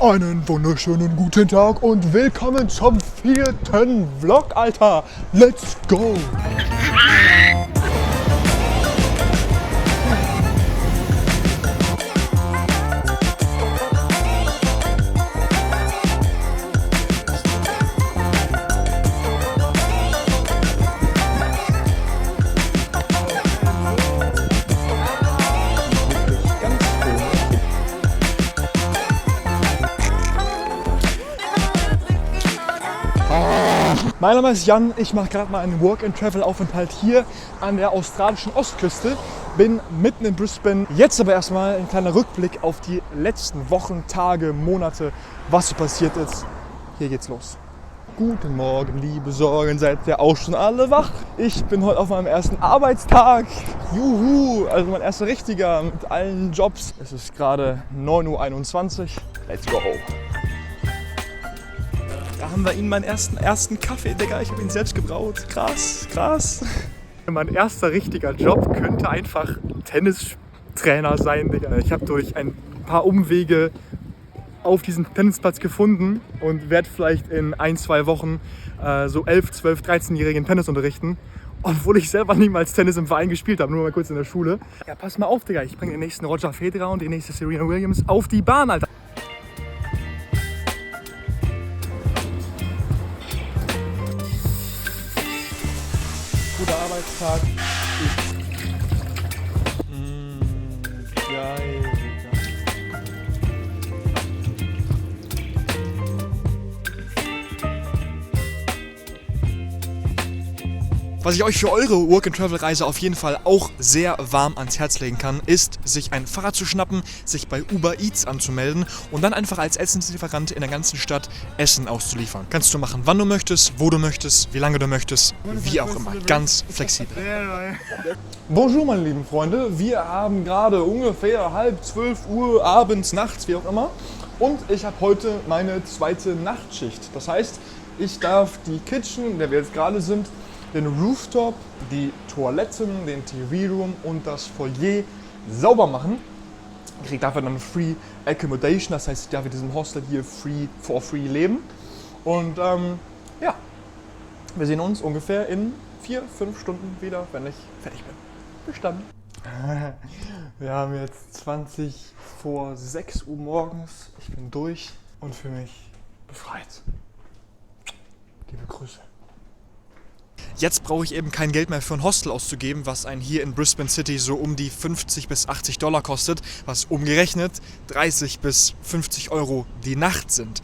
Einen wunderschönen guten Tag und willkommen zum 4. Vlog, Alter. Let's go! Mein Name ist Jan, ich mache gerade mal einen Work-and-Travel-Aufenthalt hier an der australischen Ostküste. Bin mitten in Brisbane. Jetzt aber erstmal ein kleiner Rückblick auf die letzten Wochen, Tage, Monate, was so passiert ist. Hier geht's los. Guten Morgen, liebe Sorgen, seid ihr auch schon alle wach? Ich bin heute auf meinem ersten Arbeitstag. Juhu, also mein erster richtiger mit allen Jobs. Es ist gerade 9:21 Uhr. Let's go. Da haben wir ihn, meinen ersten Kaffee, Digga. Ich habe ihn selbst gebraut. Krass, krass. Mein erster richtiger Job könnte einfach Tennistrainer sein, Digga. Ich habe durch ein paar Umwege auf diesen Tennisplatz gefunden und werde vielleicht in 1-2 Wochen so 11-, 12-, 13-Jährigen Tennis unterrichten. Obwohl ich selber niemals Tennis im Verein gespielt habe, nur mal kurz in der Schule. Ja, pass mal auf, Digga. Ich bringe den nächsten Roger Federer und die nächste Serena Williams auf die Bahn, Alter. Guter Arbeitstag. Geil. Was ich euch für eure Work-and-Travel-Reise auf jeden Fall auch sehr warm ans Herz legen kann, ist, sich ein Fahrrad zu schnappen, sich bei Uber Eats anzumelden und dann einfach als Essenslieferant in der ganzen Stadt Essen auszuliefern. Kannst du machen, wann du möchtest, wo du möchtest, wie lange du möchtest, wie auch immer. Ganz flexibel. Bonjour, meine lieben Freunde. Wir haben gerade ungefähr 11:30 Uhr abends, nachts, wie auch immer. Und ich habe heute meine zweite Nachtschicht. Das heißt, ich darf die Kitchen, in der wir jetzt gerade sind, den Rooftop, die Toiletten, den TV-Room und das Foyer sauber machen. Ich kriege dafür dann Free Accommodation, das heißt, ich darf in diesem Hostel hier for free leben. Und ja, wir sehen uns ungefähr in 4-5 Stunden wieder, wenn ich fertig bin. Bis dann. Wir haben jetzt 6 Uhr morgens. Ich bin durch und fühle mich befreit. Liebe Grüße. Jetzt brauche ich eben kein Geld mehr für ein Hostel auszugeben, was einen hier in Brisbane City so um die 50 bis 80 Dollar kostet, was umgerechnet 30 bis 50 Euro die Nacht sind.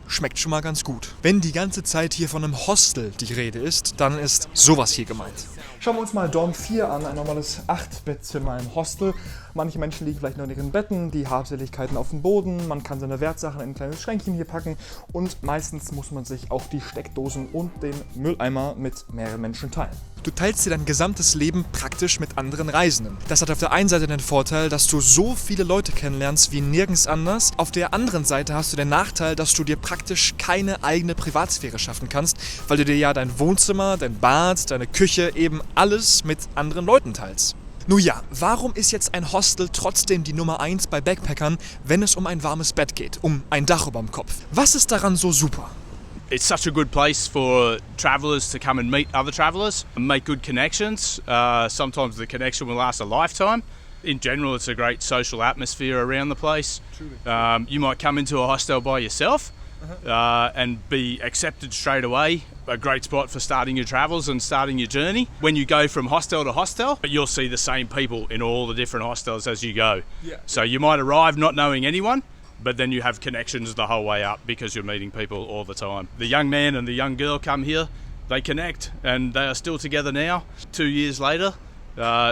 Schmeckt schon mal ganz gut. Wenn die ganze Zeit hier von einem Hostel die Rede ist, dann ist sowas hier gemeint. Schauen wir uns mal Dorm 4 an, ein normales 8-Bettzimmer im Hostel. Manche Menschen liegen vielleicht noch in ihren Betten, die Habseligkeiten auf dem Boden, man kann seine Wertsachen in ein kleines Schränkchen hier packen und meistens muss man sich auch die Steckdosen und den Mülleimer mit mehreren Menschen teilen. Du teilst dir dein gesamtes Leben praktisch mit anderen Reisenden. Das hat auf der einen Seite den Vorteil, dass du so viele Leute kennenlernst wie nirgends anders. Auf der anderen Seite hast du den Nachteil, dass du dir praktisch keine eigene Privatsphäre schaffen kannst, weil du dir ja dein Wohnzimmer, dein Bad, deine Küche, eben alles mit anderen Leuten teilst. Nun ja, warum ist jetzt ein Hostel trotzdem die Nummer 1 bei Backpackern, wenn es um ein warmes Bett geht, um ein Dach über dem Kopf? Was ist daran so super? It's such a good place for travellers to come and meet other travellers and make good connections. Sometimes the connection will last a lifetime. In general, it's a great social atmosphere around the place. You might come into a hostel by yourself and be accepted straight away. A great spot for starting your travels and starting your journey. When you go from hostel to hostel, you'll see the same people in all the different hostels as you go. Yeah. So you might arrive not knowing anyone, but then you have connections the whole way up because you're meeting people all the time. The young man and the young girl come here, they connect, and they are still together now, 2 years later.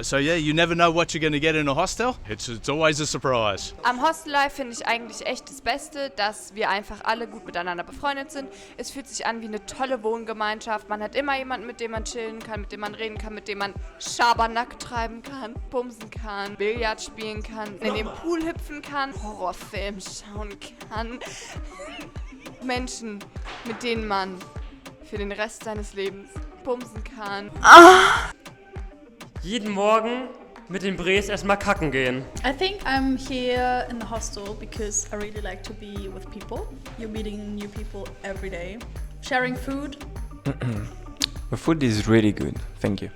So yeah, you never know what you're going to get in a hostel. It's always a surprise. Am Hostel-Life finde ich eigentlich echt das Beste, dass wir einfach alle gut miteinander befreundet sind. Es fühlt sich an wie eine tolle Wohngemeinschaft. Man hat immer jemanden, mit dem man chillen kann, mit dem man reden kann, mit dem man Schabernack treiben kann, bumsen kann, Billard spielen kann, in den Pool hüpfen kann, Horrorfilm schauen kann. Menschen, mit denen man für den Rest seines Lebens bumsen kann. Jeden Morgen mit den Bres erstmal kacken gehen. I think I'm here in the hostel because I really like to be with people. You're meeting new people every day. Sharing food. The food is really good, thank you.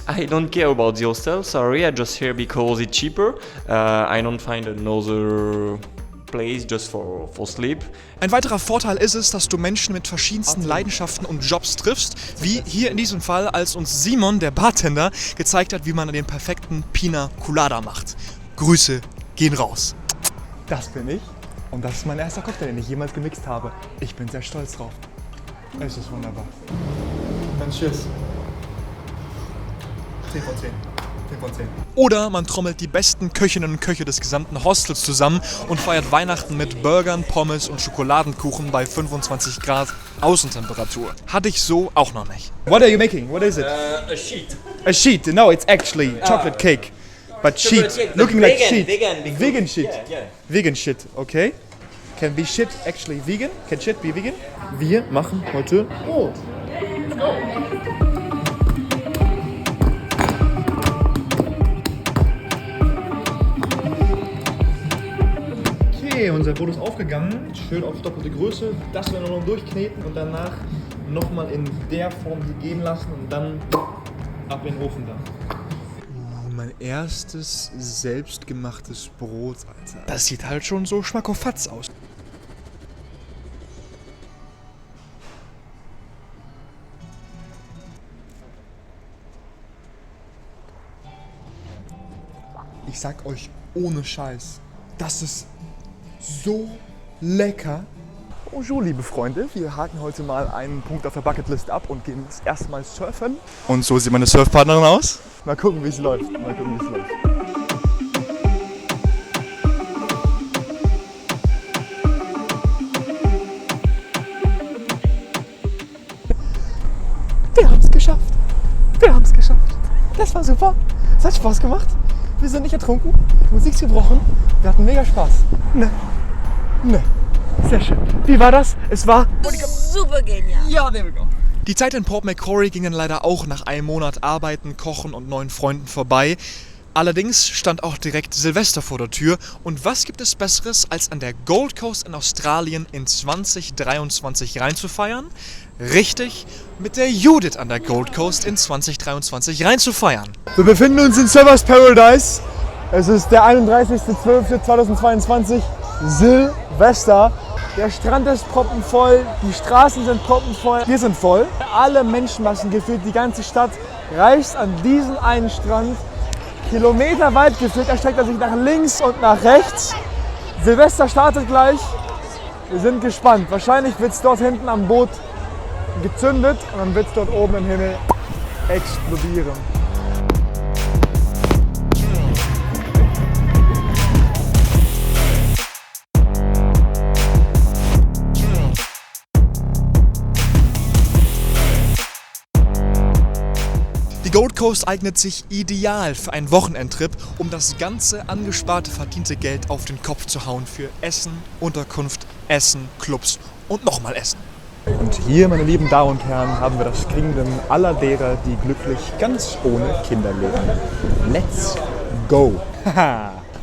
I don't care about the hostel, sorry, I just here because it's cheaper. I don't find another place just for sleep. Ein weiterer Vorteil ist es, dass du Menschen mit verschiedensten Leidenschaften und Jobs triffst, wie hier in diesem Fall, als uns Simon, der Bartender, gezeigt hat, wie man den perfekten Pina Colada macht. Grüße gehen raus. Das bin ich und das ist mein erster Cocktail, den ich jemals gemixt habe. Ich bin sehr stolz drauf. Es ist wunderbar. Dann tschüss. 10 von 10. 10 von 10. Oder man trommelt die besten Köchinnen und Köche des gesamten Hostels zusammen und feiert Weihnachten mit Burgern, Pommes und Schokoladenkuchen bei 25 Grad Außentemperatur. Hatte ich so auch noch nicht. What are you making? What is it? A sheet. A sheet. No, it's actually chocolate cake. But sheet. Cake, Looking but like vegan, sheet. vegan, Vegan shit. Yeah. Vegan shit, okay. Can be shit actually vegan? Can shit be vegan? Wir machen heute Brot. Okay, unser Brot ist aufgegangen. Schön auf doppelte Größe. Das werden wir noch durchkneten und danach nochmal in der Form hier gehen lassen und dann ab in den Ofen dann. Mein erstes selbstgemachtes Brot, Alter. Das sieht halt schon so schmackofatz aus. Ich sag euch ohne Scheiß, das ist so lecker. Bonjour, liebe Freunde. Wir haken heute mal einen Punkt auf der Bucketlist ab und gehen das erste Mal surfen. Und so sieht meine Surfpartnerin aus. Mal gucken, wie es läuft. Wir haben es geschafft. Das war super. Es hat Spaß gemacht. Wir sind nicht ertrunken. Die Musik ist gebrochen. Wir hatten mega Spaß. Ne. Sehr schön. Wie war das? Es war Super genial. Ja, there we go. Die Zeit in Port Macquarie ging dann leider auch nach einem Monat Arbeiten, Kochen und neuen Freunden vorbei. Allerdings stand auch direkt Silvester vor der Tür. Und was gibt es Besseres, als an der Gold Coast in Australien in 2023 reinzufeiern? Richtig, mit der Judith an der Gold Coast in 2023 reinzufeiern. Wir befinden uns in Surfers Paradise. Es ist der 31.12.2022, Silvester. Der Strand ist proppenvoll, die Straßen sind proppenvoll, wir sind voll. Alle Menschenmassen gefühlt, die ganze Stadt reist an diesen einen Strand. Kilometerweit gefühlt, erstreckt er sich nach links und nach rechts. Silvester startet gleich. Wir sind gespannt. Wahrscheinlich wird es dort hinten am Boot gezündet und dann wird es dort oben im Himmel explodieren. Die Gold Coast eignet sich ideal für einen Wochenendtrip, um das ganze angesparte, verdiente Geld auf den Kopf zu hauen für Essen, Unterkunft, Essen, Clubs und nochmal Essen. Und hier, meine lieben Damen und Herren, haben wir das Kingdom aller derer, die glücklich ganz ohne Kinder leben. Let's go!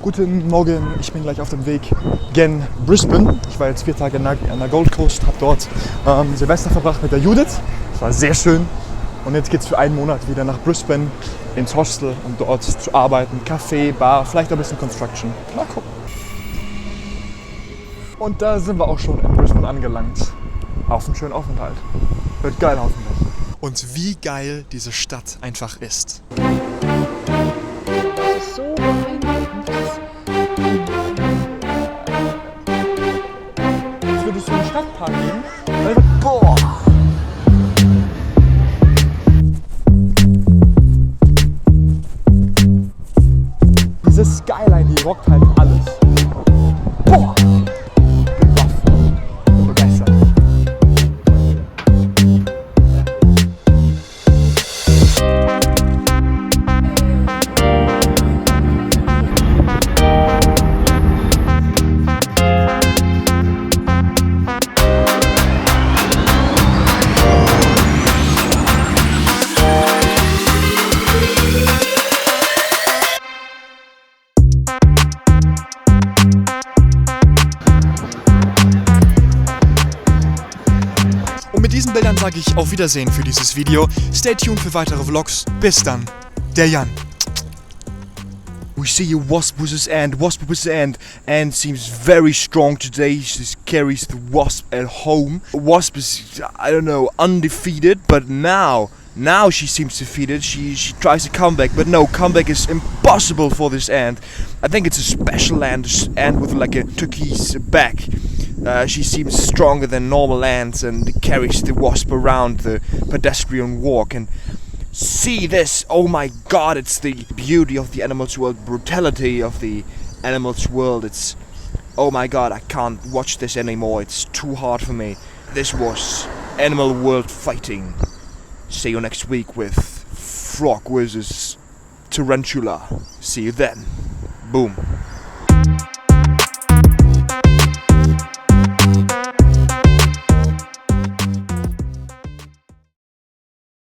Guten Morgen, ich bin gleich auf dem Weg gen Brisbane. Ich war jetzt 4 Tage an der Gold Coast, habe dort Silvester verbracht mit der Judith. Das war sehr schön. Und jetzt geht es für einen Monat wieder nach Brisbane ins Hostel, um dort zu arbeiten. Café, Bar, vielleicht ein bisschen Construction. Mal gucken. Und da sind wir auch schon in Brisbane angelangt. Auf einen schönen Aufenthalt. Wird geil hoffentlich. Und wie geil diese Stadt einfach ist. Das ist so beeindruckend. Jetzt würdest du in den Stadtpark gehen. Boah! Diese Skyline, die rockt halt alles. Boah! Bin baff. Bin begeistert. mit diesen Bildern sage ich auf Wiedersehen für dieses Video. Stay tuned für weitere Vlogs. Bis dann. Der Jan. We see a wasp with his ant. Wasp with his ant. Ant seems very strong today. She just carries the wasp at home. Wasp is, I don't know, undefeated. But now she seems defeated. She tries to come back, but no, comeback is impossible for this ant. I think it's a special ant with like a turquoise back. She seems stronger than normal ants and carries the wasp around the pedestrian walk. And see this! Oh my god, it's the beauty of the animals world, brutality of the animals world. It's... oh my god, I can't watch this anymore. It's too hard for me. This was Animal World Fighting. See you next week with Frog vs. Tarantula. See you then. Boom.